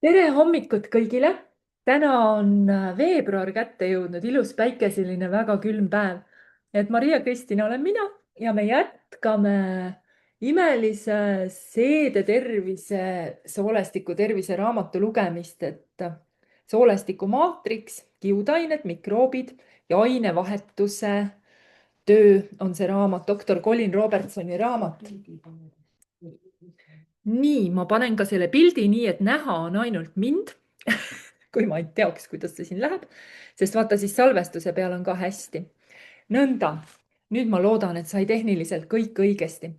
tere hommikut kõigile! Täna on veebruar kätte jõudnud, ilus päikeseline, väga külm päev. Maria-Kristina olen mina ja me jätkame imelise seedetervise, soolestiku tervise raamatu lugemist, et soolestiku maatriks, kiudained, mikroobid ja ainevahetuse töö on see raamat, doktor Colin Robertsoni raamat. Nii, ma panen ka selle pildi nii, et näha on ainult mind, kui ma ei teaks, kuidas see siin läheb, sest vaata siis salvestuse peal on ka hästi. Nõnda, nüüd ma loodan, et sai tehniliselt kõik õigesti.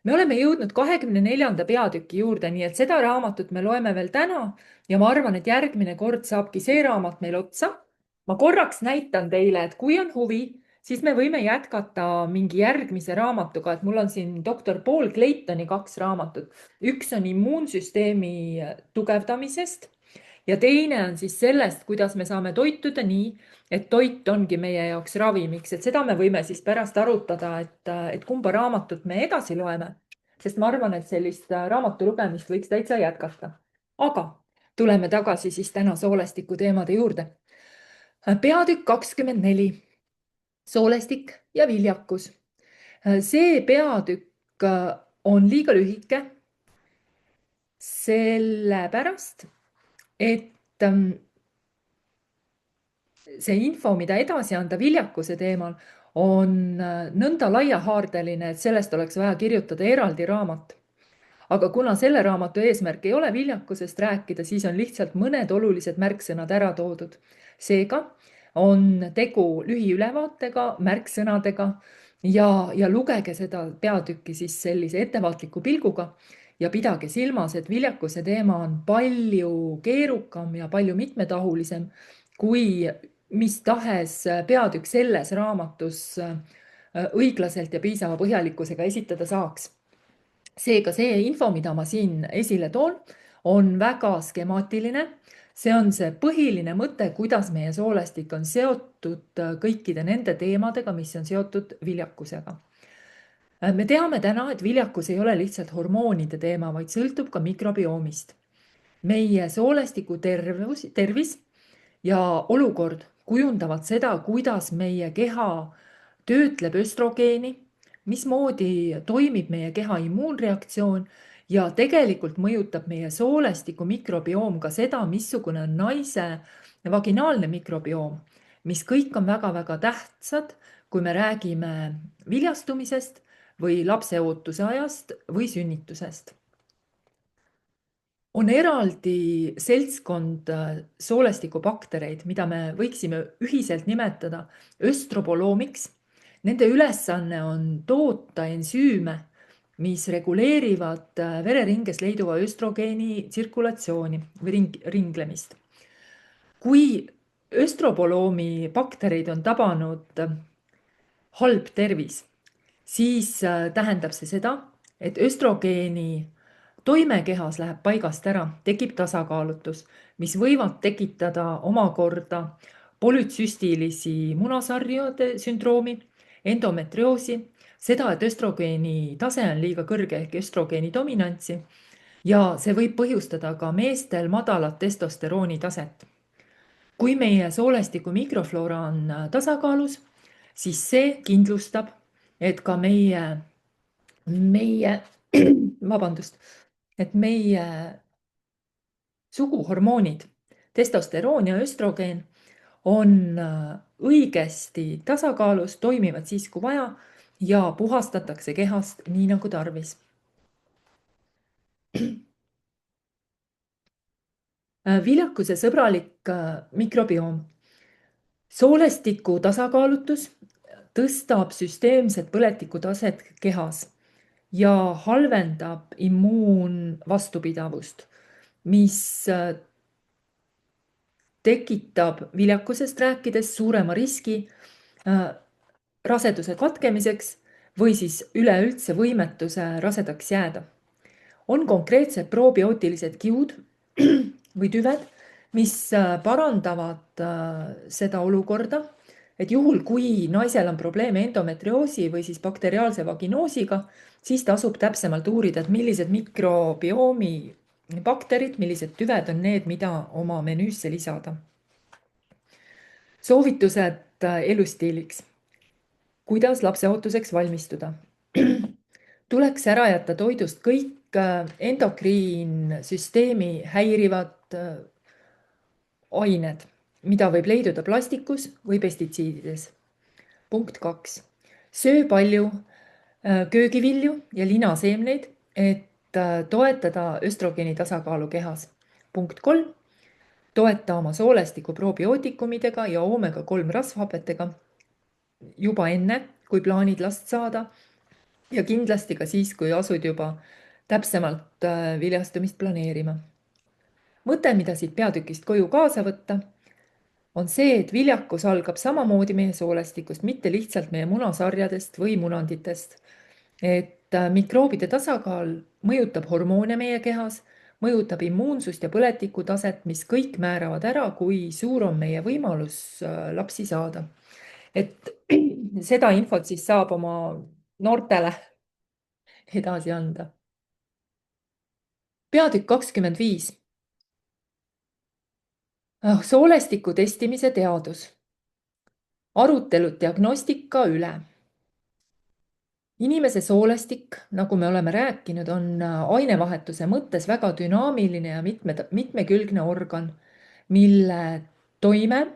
Me oleme jõudnud 24. peatüki juurde, nii et seda raamatut me loeme veel täna ja ma arvan, et järgmine kord saabki see raamat meil otsa. Ma korraks näitan teile, et kui on huvi, siis me võime jätkata mingi järgmise raamatuga, et mul on siin doktor Paul Claytoni 2 raamatut. Üks on immuunsüsteemi tugevdamisest ja teine on siis sellest, kuidas me saame toituda nii, et toit ongi meie jaoks ravimiks, et seda me võime siis pärast arutada, et kumba raamatut me edasi loeme, sest ma arvan, et sellist raamatu lugemist võiks täitsa jätkata. Aga tuleme tagasi siis täna soolestiku teemade juurde. Peatükk 24, soolestik ja viljakus. See peatükk on liiga lühike, sellepärast, et see info, mida edasi anda viljakuse teemal, on nõnda laiahaardeline, et sellest oleks vaja kirjutada eraldi raamat. Aga kuna selle raamatu eesmärk ei ole viljakusest rääkida, siis on lihtsalt mõned olulised märksõnad ära toodud. Seega on tegu lühiülevaatega, märksõnadega ja lugege seda peatükki siis sellise ettevaatliku pilguga ja pidage silmas, et viljakuse teema on palju keerukam ja palju mitmetahulisem, kui mis tahes peatükk selles raamatus õiglaselt ja piisava põhjalikkusega esitada saaks. Seega see info, mida ma siin esile toon, on väga skemaatiline. See on see põhiline mõte, kuidas meie soolestik on seotud kõikide nende teemadega, mis on seotud viljakusega. Me teame täna, et viljakus ei ole lihtsalt hormoonide teema, vaid sõltub ka mikrobioomist. Meie soolestiku tervis ja olukord kujundavad seda, kuidas meie keha töötleb östrogeeni, mismoodi toimib meie keha immuunreaktsioon ja tegelikult mõjutab meie soolestiku mikrobioom ka seda, missugune on naise vaginaalne mikrobioom, mis kõik on väga-väga tähtsad, kui me räägime viljastumisest või lapseootuse ajast või sünnitusest. On eraldi seltskond soolestikubaktereid, mida me võiksime ühiselt nimetada östroboloomiks. Nende ülesanne on toota ensüüme, mis reguleerivad vereringes leiduva östrogeeni tsirkulatsiooni või ringlemist. Kui östroboloomi baktereid on tabanud halb tervis, siis tähendab see seda, et östrogeeni toime kehas läheb paigast ära, tekib tasakaalutus, mis võivad tekitada omakorda polütsüstilisi munasarjade sündroomi, endometrioosi, seda, et östrogeeni tase on liiga kõrge ehk östrogeeni dominantsi ja see võib põhjustada ka meestel madalat testosterooni taset. Kui meie soolestiku mikrofloora on tasakaalus, siis see kindlustab, et ka et meie suguhormoonid, testosteroon ja östrogeen on õigesti tasakaalus, toimivad siis, kui vaja ja puhastatakse kehast nii, nagu tarvis. Viljakuse sõbralik mikrobioom. Soolestiku tasakaalutus tõstab süsteemset põletikutaset kehas ja halvendab immuunvastupidavust, mis tekitab viljakusest rääkides suurema riski raseduse katkemiseks või siis üleüldse võimetuse rasedaks jääda. On konkreetsed probiootilised kiud või tüved, mis parandavad seda olukorda, et juhul, kui naisel on probleeme endometrioosi või siis bakteriaalse vaginoosiga, siis tasub täpsemalt uurida, et millised mikrobiomi bakterid, millised tüved on need, mida oma menüüsse lisada. Soovitused elustiiliks. Kuidas lapseootuseks valmistuda? Tuleks ära jätta toidust kõik endokriinsüsteemi häirivad ained, mida võib leiduda plastikus või pestitsiidides. Punkt 2. Söö palju köögivilju ja linaseemneid, et toetada östrogeeni tasakaalu kehas. Punkt 3. Toeta oma soolestiku probiootikumidega ja oomega-3 rasvhapetega juba enne, kui plaanid last saada ja kindlasti ka siis, kui asud juba täpsemalt viljastumist planeerima. Mõte, mida siit peatükist koju kaasa võtta, on see, et viljakus algab samamoodi meie soolestikust, mitte lihtsalt meie munasarjadest või munanditest. Et mikroobide tasakaal mõjutab hormoone meie kehas, mõjutab immuunsust ja põletikutaset, mis kõik määravad ära, kui suur on meie võimalus lapsi saada. Et seda infot siis saab oma noortele edasi anda. Peatükk 25. Soolestiku testimise teadus. Arutelud diagnostika üle. Inimese soolestik, nagu me oleme rääkinud, on ainevahetuse mõttes väga dünaamiline ja mitmekülgne organ, mille toime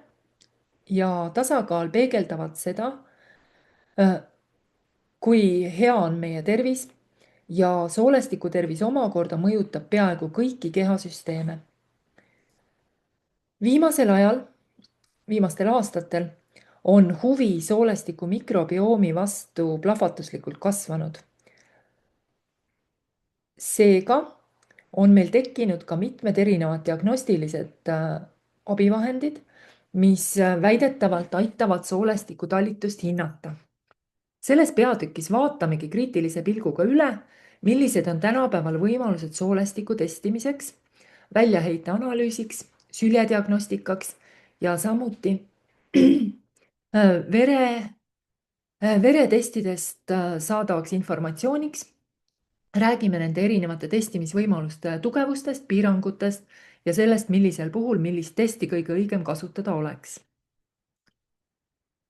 ja tasakaal peegeldavad seda, kui hea on meie tervis ja soolestiku tervis omakorda mõjutab peaaegu kõiki kehasüsteeme. Viimastel aastatel on huvi soolestiku mikrobiomi vastu plahvatuslikult kasvanud. Seega on meil tekkinud ka mitmed erinevad diagnostilised abivahendid, mis väidetavalt aitavad soolestiku talitust hinnata. Selles peatükis vaatamegi kriitilise pilguga üle, millised on tänapäeval võimalused soolestiku testimiseks, väljaheite analüüsiks, süljediagnostikaks ja samuti veretestidest saadavaks informatsiooniks. Räägime nende erinevate testimisvõimaluste tugevustest, piirangutest ja sellest, millisel puhul millist testi kõige õigem kasutada oleks.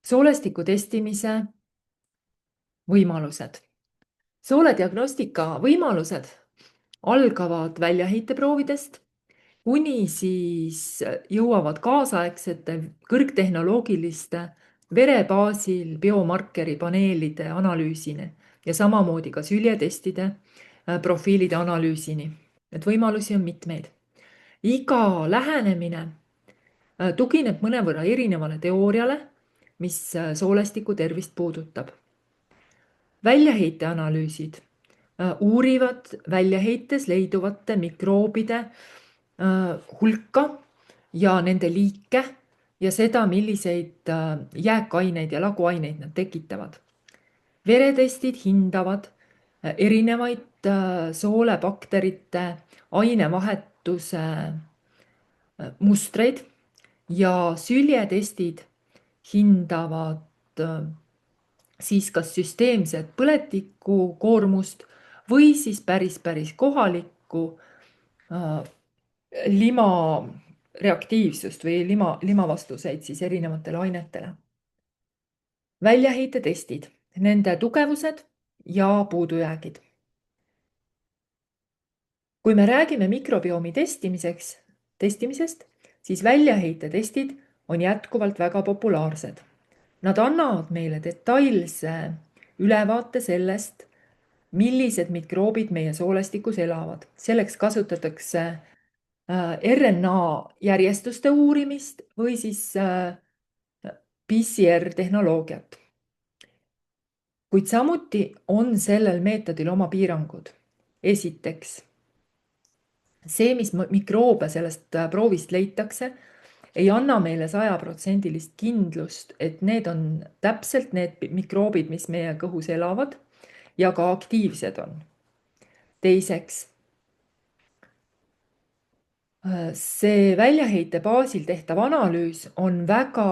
Soolestiku testimise võimalused. Soolediagnostika võimalused algavad väljaheiteproovidest, kuni siis jõuavad kaasaegsete kõrgtehnoloogiliste vere baasil biomarkeri paneelide analüüsini ja samamoodi ka süljetestide profiilide analüüsini. Et võimalusi on mitmeid. Iga lähenemine tugineb mõnevõrra erinevale teooriale, mis soolestiku tervist puudutab. Väljaheiteanalüüsid uurivad väljaheites leiduvate mikroobide hulka ja nende liike ja seda, milliseid jääkaineid ja laguaineid nad tekitavad. Veretestid hindavad erinevaid soolepakterite ainevahetuse mustreid ja süljetestid hindavad siis kas süsteemset põletiku koormust või siis päris kohalikku lima reaktiivsust või lima vastuseid siis erinevatele ainetele. Väljaheitetestid, nende tugevused ja puudujäägid. Kui me räägime mikrobiomi testimisest, siis väljaheitetestid on jätkuvalt väga populaarsed. Nad annavad meile detailse ülevaate sellest, millised mikroobid meie soolestikus elavad. Selleks kasutatakse RNA järjestuste uurimist või siis PCR-tehnoloogiat. Kuid samuti on sellel meetodil oma piirangud. Esiteks, see, mis mikroobe sellest proovist leitakse, ei anna meile 100% kindlust, et need on täpselt need mikroobid, mis meie kõhus elavad ja ka aktiivsed on. Teiseks, see väljaheite baasil tehtav analüüs on väga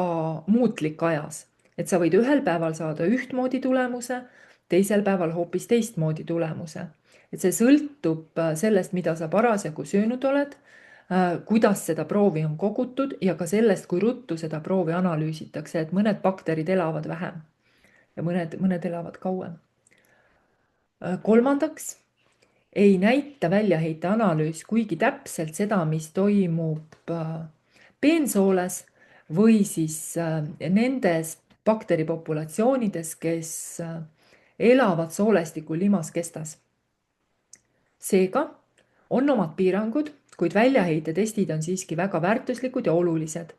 muutlik ajas, et sa võid ühel päeval saada ühtmoodi tulemuse, teisel päeval hoopis teistmoodi tulemuse. et see sõltub sellest, mida sa parasjagu söönud oled, kuidas seda proovi on kogutud ja ka sellest, kui ruttu seda proovi analüüsitakse, et mõned bakterid elavad vähem ja mõned elavad kauem. Kolmandaks ei näita väljaheite analüüs kuigi täpselt seda, mis toimub peensooles või siis nendes bakteripopulatsioonides, kes elavad soolestiku limaskestas. Seega on omad piirangud, kuid väljaheitetestid on siiski väga väärtuslikud ja olulised.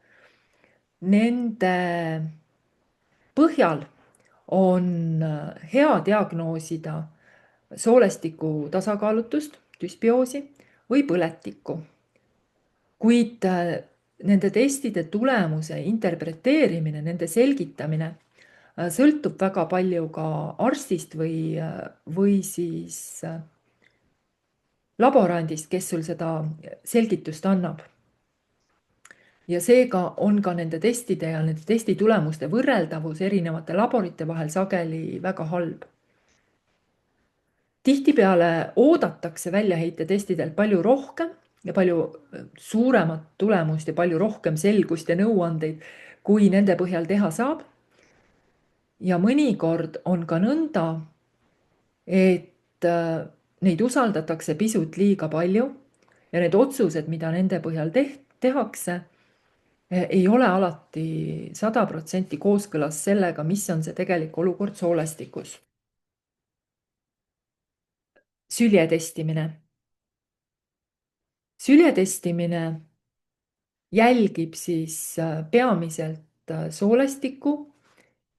Nende põhjal on hea diagnoosida soolestiku tasakaalutust, düsbioosi või põletikku. Kuid nende testide tulemuse interpreteerimine, nende selgitamine sõltub väga palju ka arstist või siis laborandist, kes sul seda selgitust annab. Ja seega on ka nende testide ja nende testi tulemuste võrreldavus erinevate laborite vahel sageli väga halb. Tihtipeale oodatakse väljaheitetestidelt palju rohkem ja palju suuremat tulemust ja palju rohkem selgust ja nõuandeid, kui nende põhjal teha saab. Ja mõnikord on ka nõnda, et neid usaldatakse pisut liiga palju ja need otsused, mida nende põhjal tehakse, ei ole alati 100% kooskõlas sellega, mis on see tegelik olukord soolestikus. Süljetestimine. Süljetestimine jälgib siis peamiselt soolestiku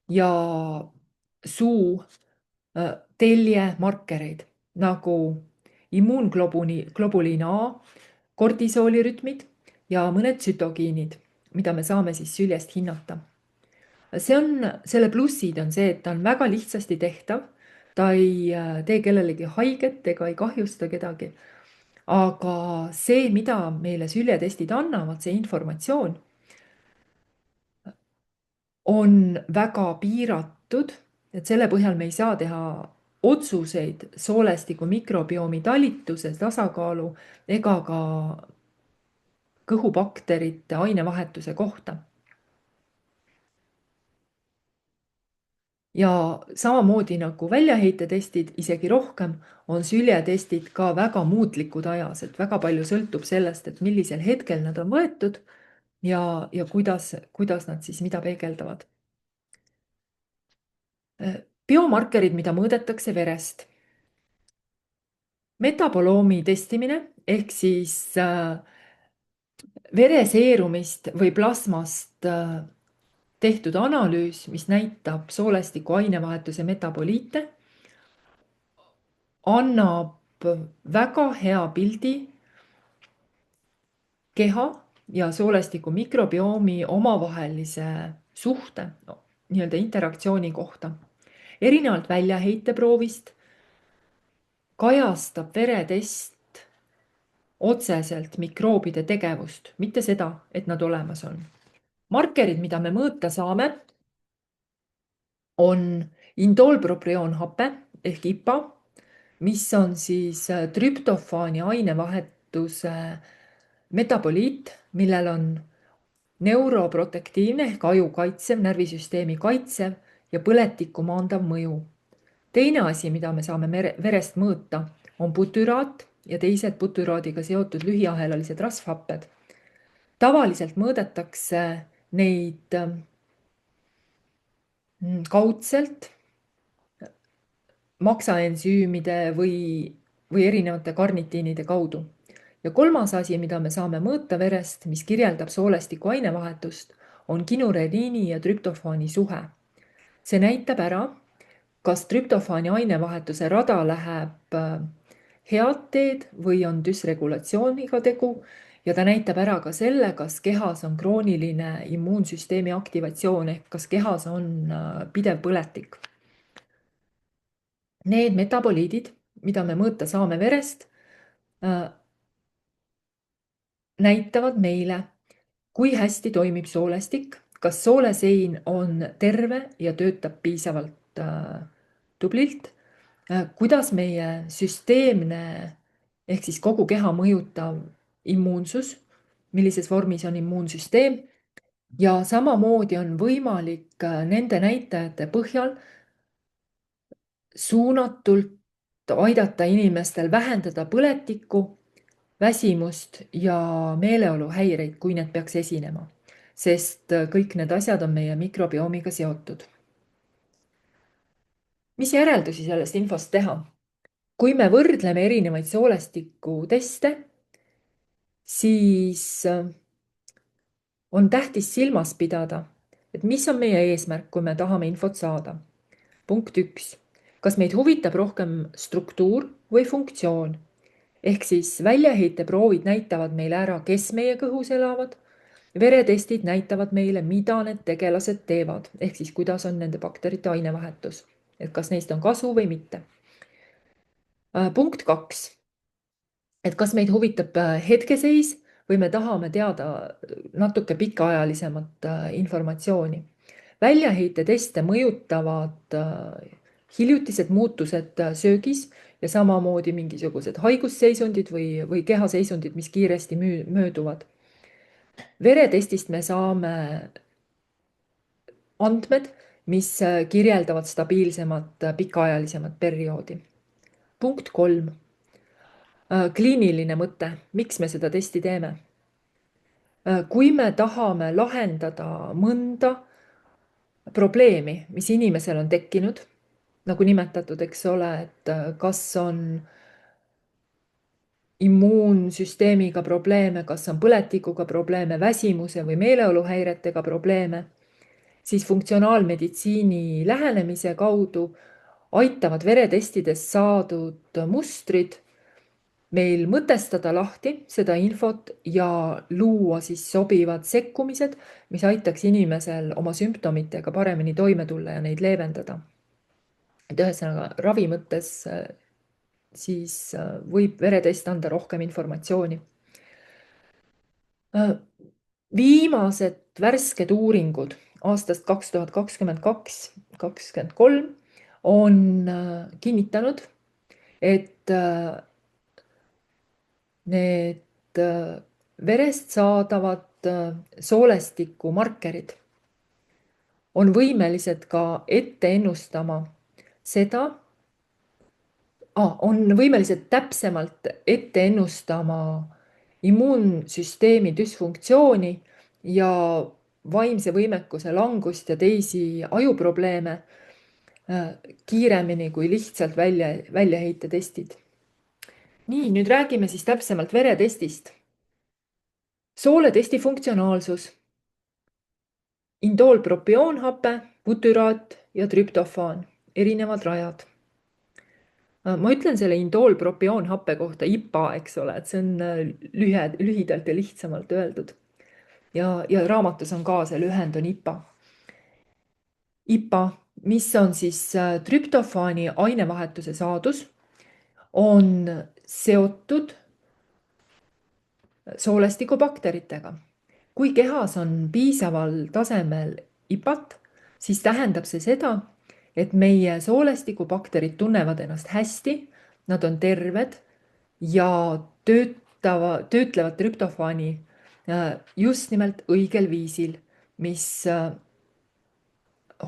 ja suu teljemarkereid nagu immuunglobuliin A, kortisoolirütmid ja mõned tsütokiinid, mida me saame siis süljest hinnata. Selle plussid on see, et ta on väga lihtsasti tehtav, ta ei tee kellelegi haiget ega ei kahjusta kedagi. Aga see, mida meile süljetestid annavad, see informatsioon on väga piiratud, et selle põhjal me ei saa teha otsuseid soolestiku mikrobiomi talituse, tasakaalu ega ka kõhubakterite ainevahetuse kohta. Ja samamoodi nagu väljaheitetestid, isegi rohkem, on süljetestid ka väga muutlikud ajas, et väga palju sõltub sellest, et millisel hetkel nad on võetud ja kuidas nad siis mida peegeldavad. Biomarkerid, mida mõõdetakse verest. Metaboloomi testimine ehk siis vereseerumist või plasmast tehtud analüüs, mis näitab soolestiku ainevahetuse metaboliite, annab väga hea pildi keha ja soolestiku mikrobiomi omavahelise suhte, nii-öelda interaktsiooni kohta. Erinevalt väljaheiteproovist kajastab veretest otseselt mikroobide tegevust, mitte seda, et nad olemas on. Markerid, mida me mõõta saame, on indoolproprioonhape ehk IPA, mis on siis trüptofaani ainevahetuse metaboliit, millel on neuroprotektiivne ehk aju kaitsev, närvisüsteemi kaitsev ja põletikku maandav mõju. Teine asi, mida me saame verest mõõta, on butüraat ja teised butüraadiga seotud lühiahelalised rasvhapped. Tavaliselt mõõdetakse neid kaudselt maksaensüümide või erinevate karnitiinide kaudu. Ja kolmas asi, mida me saame mõõta verest, mis kirjeldab soolestiku ainevahetust, on kinureniini ja trüptofaani suhe. See näitab ära, kas trüptofaani ainevahetuse rada läheb head teed või on düsregulatsiooniga tegu ja ta näitab ära ka selle, kas kehas on krooniline immuunsüsteemi aktivatsioon ehk kas kehas on pidev põletik. Need metaboliidid, mida me mõõta saame verest, näitavad meile, kui hästi toimib soolestik, kas soolesein on terve ja töötab piisavalt tublilt kuidas meie süsteemne ehk siis kogu keha mõjutav immuunsus, millises vormis on immuunsüsteem ja samamoodi on võimalik nende näitajate põhjal suunatult aidata inimestel vähendada põletikku, väsimust ja meeleoluhäireid, kui need peaks esinema, sest kõik need asjad on meie mikrobiomiga seotud. Mis järeldusi sellest infost teha? Kui me võrdleme erinevaid soolestikuteste, siis on tähtis silmas pidada, et mis on meie eesmärk, kui me tahame infot saada. Punkt 1. Kas meid huvitab rohkem struktuur või funktsioon? Ehk siis väljaheiteproovid näitavad meile ära, kes meie kõhus elavad. Veretestid näitavad meile, mida need tegelased teevad, ehk siis kuidas on nende bakterite ainevahetus, et kas neist on kasu või mitte. Punkt 2. Et kas meid huvitab hetkeseis või me tahame teada natuke pikaajalisemat informatsiooni. Väljaheiteteste mõjutavad hiljutised muutused söögis ja samamoodi mingisugused haigusseisundid või kehaseisundid, mis kiiresti mööduvad. Veretestist me saame andmed, mis kirjeldavad stabiilsemat pikaajalisemat perioodi. Punkt 3. Kliiniline mõte, miks me seda testi teeme? Kui me tahame lahendada mõnda probleemi, mis inimesel on tekkinud, nagu nimetatud, eks ole, et kas on immuunsüsteemiga probleeme, kas on põletikuga probleeme, väsimuse või meeleoluhäiretega probleeme, siis funktsionaalmeditsiini lähenemise kaudu aitavad veretestidest saadud mustrid meil mõtestada lahti seda infot ja luua siis sobivad sekkumised, mis aitaks inimesel oma sümptomitega paremini toime tulla ja neid leevendada. Et ühesõnaga ravi mõttes siis võib veretest anda rohkem informatsiooni. Viimased värsked uuringud aastast 2022-2023 on kinnitanud, et need verest saadavad soolestikumarkerid on võimelised ka ette ennustama seda, on võimelised täpsemalt ette ennustama immuunsüsteemi düsfunktsiooni ja vaimse võimekuse langust ja teisi ajuprobleeme kiiremini kui lihtsalt väljaheitetestid. Nii, nüüd räägime siis täpsemalt veretestist. Sooletesti funktsionaalsus. Indoolpropioonhape, butyraat ja trüptofaan, erinevad rajad. Ma ütlen selle indoolpropioonhappe kohta IPA, eks ole, et see on lühidalt ja lihtsamalt öeldud. Ja raamatus on ka see lühend on IPA. IPA, mis on siis trüptofaani ainevahetuse saadus, on seotud soolestikubakteritega. Kui kehas on piisaval tasemel IPA-t, siis tähendab see seda, et meie soolestikubakterid tunnevad ennast hästi, nad on terved ja töötlevad trüptofaani just nimelt õigel viisil, mis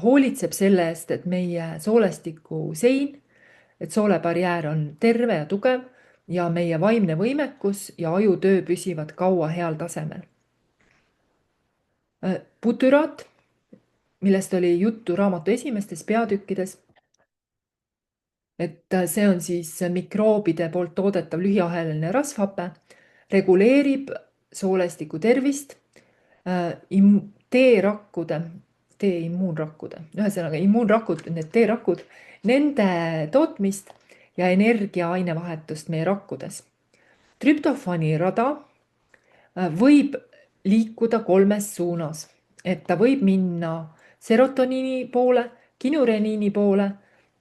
hoolitseb selle eest, et meie soolestikusein, et soolebarjäär on terve ja tugev ja meie vaimne võimekus ja ajutöö püsivad kaua heal tasemel. Butyraat, millest oli juttu raamatu esimestes peatükkides, et see on siis mikroobide poolt toodetav lühiaheline rasvhape, reguleerib soolestiku tervist, immuunrakkude, ühesõnaga immuunrakud, need T-rakud, nende tootmist ja energia ainevahetust meie rakkudes. Trüptofaani rada võib liikuda kolmes suunas, et ta võib minna serotoniini poole, kinureniini poole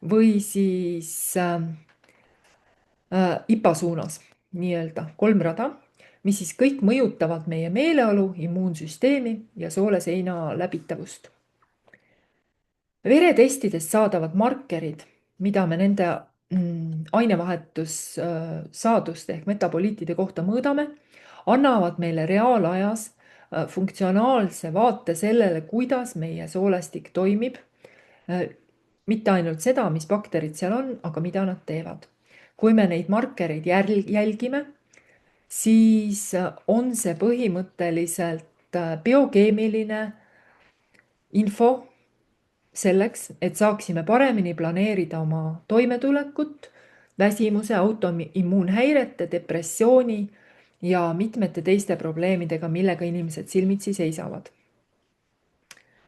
või siis IPA suunas, nii-öelda 3 rada, mis siis kõik mõjutavad meie meeleolu, immuunsüsteemi ja sooleseina läbitavust. Veretestidest saadavad markerid, mida me nende ainevahetussaadust ehk metaboliitide kohta mõõdame, annavad meile reaalajas funktsionaalse vaate sellele, kuidas meie soolestik toimib. Mitte ainult seda, mis bakterid seal on, aga mida nad teevad. Kui me neid markereid jälgime, siis on see põhimõtteliselt biokeemiline info selleks, et saaksime paremini planeerida oma toimetulekut, väsimuse, autoimmuunhäirete, depressiooni ja mitmete teiste probleemidega, millega inimesed silmitsi seisavad.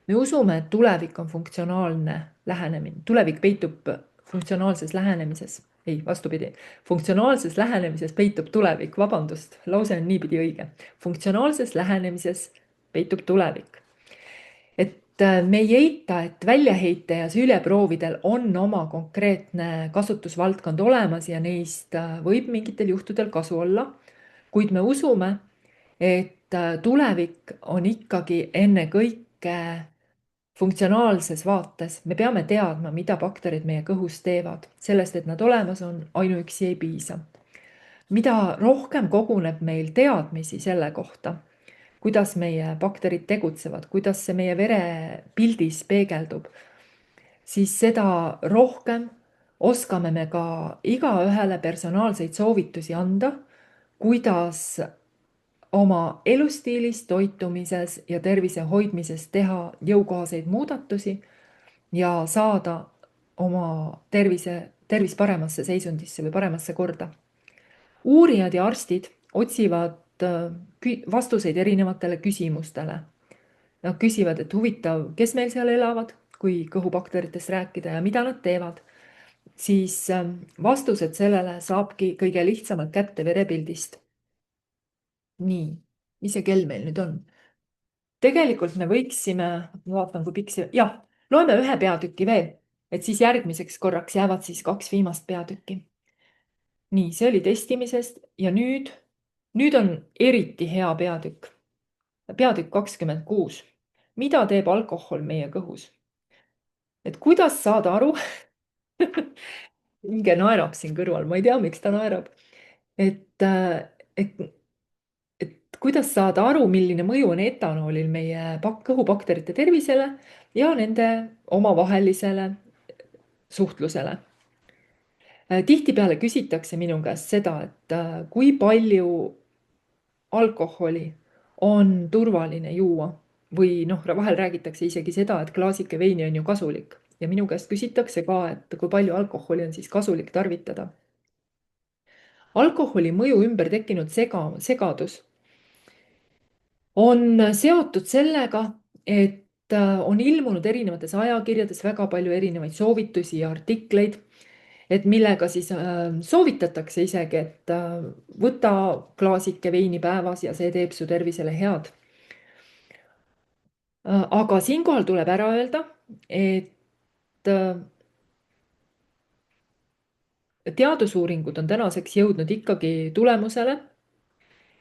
Me usume, et tulevik on funktsionaalne lähenemine. Tulevik peitub funktsionaalses lähenemises. Ei, vastupidi. Funktsionaalses lähenemises peitub tulevik. Vabandust, lause on niipidi õige. Funktsionaalses lähenemises peitub tulevik. Et me ei eita, et väljaheite ja süljeproovidel on oma konkreetne kasutusvaldkond olemas ja neist võib mingitel juhtudel kasu olla. Kuid me usume, et tulevik on ikkagi ennekõike funktsionaalses vaates. Me peame teadma, mida bakterid meie kõhus teevad. Sellest, et nad olemas on, ainuüksi ei piisa. Mida rohkem koguneb meil teadmisi selle kohta, kuidas meie bakterid tegutsevad, kuidas see meie verepildis peegeldub, siis seda rohkem oskame me ka igaühele personaalseid soovitusi anda, kuidas oma elustiilis, toitumises ja tervise hoidmises teha jõukohaseid muudatusi ja saada oma tervis paremasse seisundisse või paremasse korda. Uurijad ja arstid otsivad vastuseid erinevatele küsimustele. Nad küsivad, et huvitav, kes meil seal elavad, kui kõhubakteritest rääkida ja mida nad teevad. Siis vastused sellele saabki kõige lihtsamalt kätte verepildist. Nii, mis see kell meil nüüd on? Tegelikult me võiksime, ma vaatan, kui pikk see, jah, loeme ühe peatüki veel, et siis järgmiseks korraks jäävad siis 2 viimast peatükki. Nii, see oli testimisest ja nüüd on eriti hea peatükk. Peatükk 26. Mida teeb alkohol meie kõhus? Et kuidas saada aru, Inge naerab siin kõrval, ma ei tea, miks ta naerab, et kuidas saada aru, milline mõju on etanoolil meie kõhubakterite tervisele ja nende omavahelisele suhtlusele. Tihtipeale küsitakse minu käest seda, et kui palju alkoholi on turvaline juua või vahel räägitakse isegi seda, et klaasike veini on ju kasulik ja minu käest küsitakse ka, et kui palju alkoholi on siis kasulik tarvitada. Alkoholi mõju ümber tekkinud segadus on seotud sellega, et on ilmunud erinevates ajakirjades väga palju erinevaid soovitusi ja artikleid, et millega siis soovitatakse isegi, et võta klaasike veini päevas ja see teeb su tervisele head. Aga siinkohal tuleb ära öelda, et teadusuuringud on tänaseks jõudnud ikkagi tulemusele,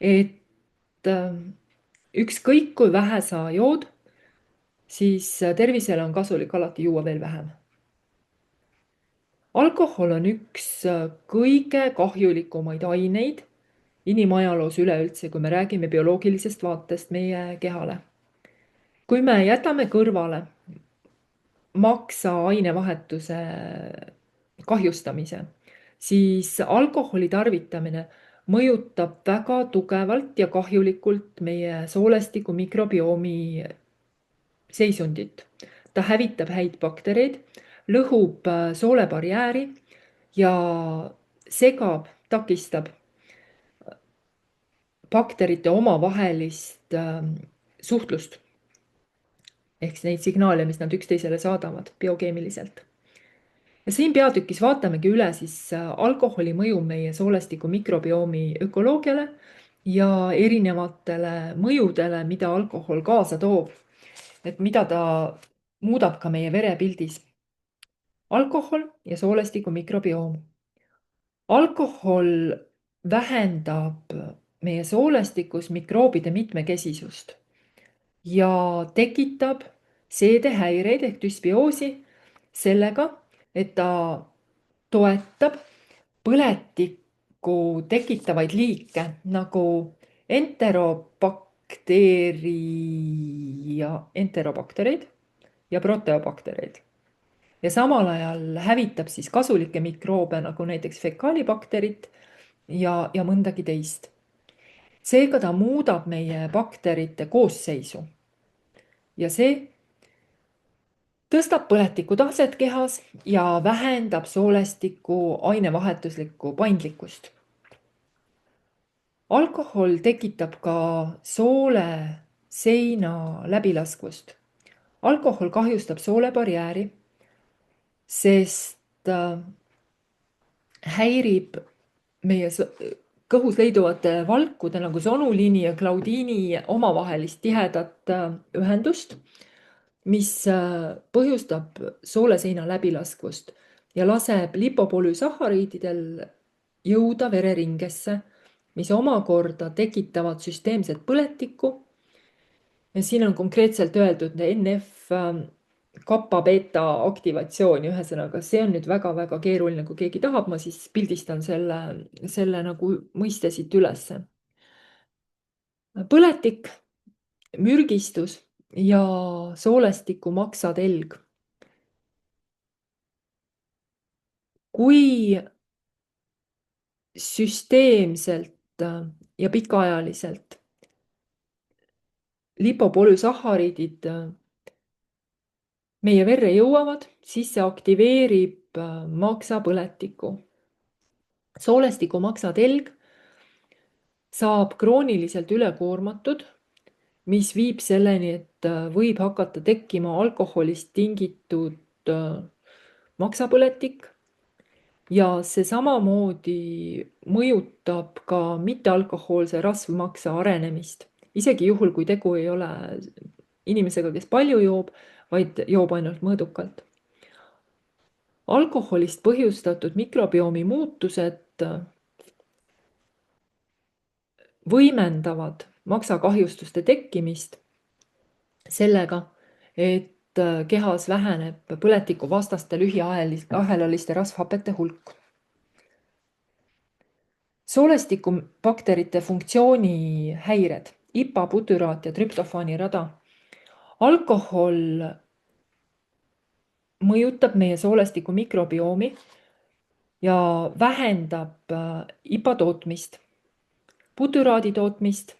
et ükskõik kui vähe sa jood, siis tervisele on kasulik alati juua veel vähem. Alkohol on üks kõige kahjulikumaid aineid inimajaloos üleüldse, kui me räägime bioloogilisest vaatest meie kehale. Kui me jätame kõrvale maksa ainevahetuse kahjustamise, siis alkoholi tarvitamine mõjutab väga tugevalt ja kahjulikult meie soolestiku mikrobiomi seisundit. Ta hävitab häid baktereid, lõhub soolebarjääri ja segab, takistab bakterite omavahelist suhtlust ehk neid signaale, mis nad üksteisele saadavad biokeemiliselt. Ja siin peatükis vaatamegi üle siis alkoholi mõju meie soolestiku mikrobiomi ökoloogiale ja erinevatele mõjudele, mida alkohol kaasa toob, et mida ta muudab ka meie verepildis. Alkohol ja soolestiku mikrobioom. Alkohol vähendab meie soolestikus mikroobide mitmekesisust ja tekitab seedehäireid ehk dysbioosi sellega, et ta toetab põletikku tekitavaid liike nagu enterobaktereid ja proteobaktereid. Ja samal ajal hävitab siis kasulikke mikroobe nagu näiteks fekaalibakterit ja mõndagi teist. Seega ta muudab meie bakterite koosseisu ja see tõstab põletiku taset kehas ja vähendab soolestiku ainevahetuslikku paindlikkust. Alkohol tekitab ka soole seina läbilaskvust. Alkohol kahjustab soolebarjääri, sest häirib meie kõhus leiduvate valkude nagu sonuliini ja klaudiini omavahelist tihedat ühendust, mis põhjustab sooleseina läbilaskvust ja laseb lipopolüsahariididel jõuda vereringesse, mis omakorda tekitavad süsteemset põletikku. Ja siin on konkreetselt öeldud NF kappa beta aktivatsiooni, ühesõnaga see on nüüd väga-väga keeruline, kui keegi tahab, ma siis pildistan selle nagu mõiste siit ülesse. Põletik, mürgistus ja soolestiku maksatelg. Kui süsteemselt ja pikaajaliselt lipopolüsahariidid meie verre jõuavad, siis see aktiveerib maksapõletikku. Soolestiku maksatelg saab krooniliselt ülekoormatud, mis viib selleni, et võib hakata tekkima alkoholist tingitud maksapõletik ja see samamoodi mõjutab ka mittealkohoolse rasvmaksa arenemist, isegi juhul, kui tegu ei ole inimesega, kes palju joob, vaid joob ainult mõõdukalt. Alkoholist põhjustatud mikrobiomi muutused võimendavad maksakahjustuste tekkimist sellega, et kehas väheneb põletikuvastaste lühiahelaliste rasvhapete hulk. Soolestikubakterite funktsiooni häired, IPA, butyraat ja trüptofaani rada. Alkohol mõjutab meie soolestiku mikrobiomi ja vähendab IPA tootmist, butyraadi tootmist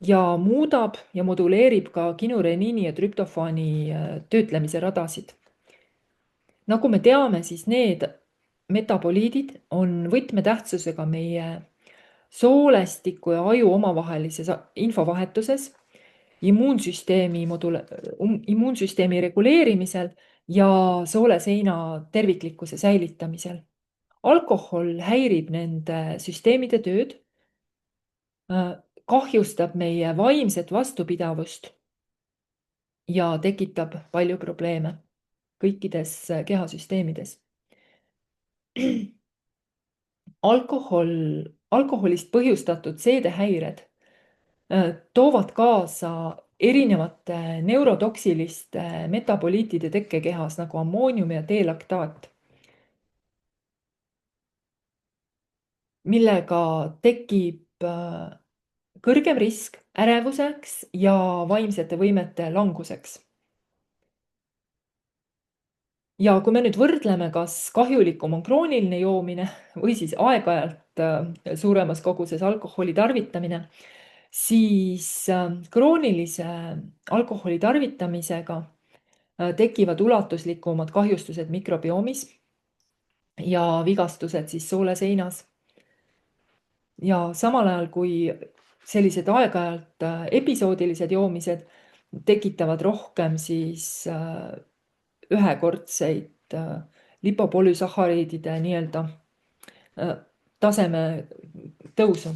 ja muudab ja moduleerib ka kinureniini ja trüptofaani töötlemise radasid. Nagu me teame, siis need metaboliidid on võtmetähtsusega meie soolestiku ja aju omavahelises infovahetuses, immuunsüsteemi reguleerimisel ja sooleseina terviklikkuse säilitamisel. Alkohol häirib nende süsteemide tööd, kahjustab meie vaimset vastupidavust ja tekitab palju probleeme kõikides kehasüsteemides. Alkoholist põhjustatud seedehäired toovad kaasa erinevate neurotoksiliste metaboliitide tekke kehas nagu ammoonium ja D-laktaat, millega tekib kõrgem risk ärevuseks ja vaimsete võimete languseks. Ja kui me nüüd võrdleme, kas kahjulikum on krooniline joomine või siis aeg-ajalt suuremas koguses alkoholi tarvitamine, siis kroonilise alkoholi tarvitamisega tekivad ulatuslikumad kahjustused mikrobiomis ja vigastused siis sooleseinas. Ja samal ajal, kui sellised aeg-ajalt episoodilised joomised tekitavad rohkem siis ühekordseid lipopolüsahariidide nii-öelda taseme tõusu.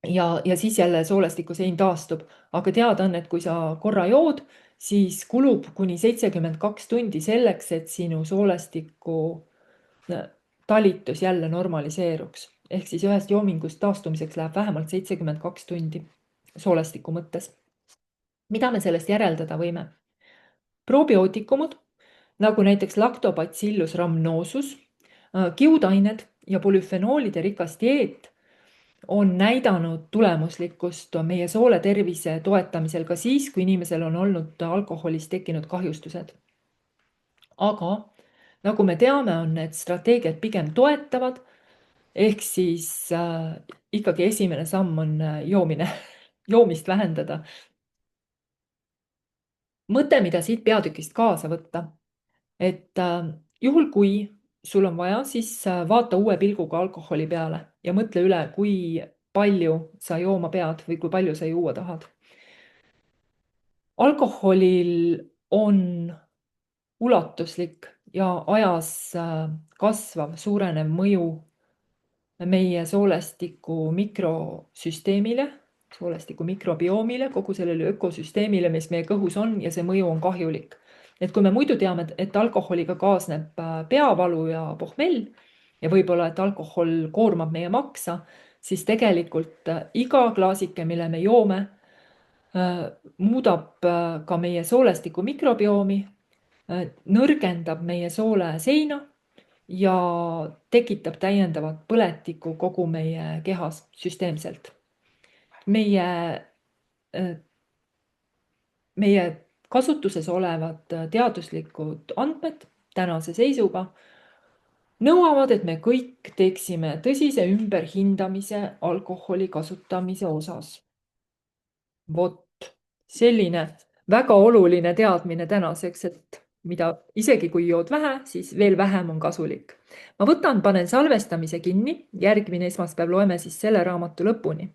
Ja siis jälle soolestikusein taastub. Aga teada on, et kui sa korra jood, siis kulub kuni 72 tundi selleks, et sinu soolestiku talitus jälle normaliseeruks. Ehk siis ühest joomingust taastumiseks läheb vähemalt 72 tundi soolestiku mõttes. Mida me sellest järeldada võime? Probiootikumud nagu näiteks Lactobacillus rhamnosus, kiudained ja polüfenoolide rikas dieet on näidanud tulemuslikkust meie soole tervise toetamisel ka siis, kui inimesel on olnud alkoholist tekkinud kahjustused. Aga nagu me teame, on need strateegiad pigem toetavad, ehk siis ikkagi esimene samm on joomine, joomist vähendada. Mõte, mida siit peatükist kaasa võtta, et juhul kui sul on vaja, siis vaata uue pilguga alkoholi peale ja mõtle üle, kui palju sa jooma pead või kui palju sa juua tahad. Alkoholil on ulatuslik ja ajas kasvav, suurenev mõju meie soolestiku mikrosüsteemile, soolestiku mikrobioomile, kogu sellele ökosüsteemile, mis meie kõhus on, ja see mõju on kahjulik. Et kui me muidu teame, et alkoholiga kaasneb peavalu ja pohmell ja võib-olla, et alkohol koormab meie maksa, siis tegelikult iga klaasike, mille me joome, muudab ka meie soolestiku mikrobiomi, nõrgendab meie soole seina ja tekitab täiendavat põletikku kogu meie kehas süsteemselt. Meie kasutuses olevad teaduslikud andmed tänase seisuga nõuavad, et me kõik teeksime tõsise ümberhindamise alkoholi kasutamise osas. Vot selline väga oluline teadmine tänaseks, et mida isegi kui jood vähe, siis veel vähem on kasulik. Ma panen salvestamise kinni, järgmine esmaspäev loeme siis selle raamatu lõpuni.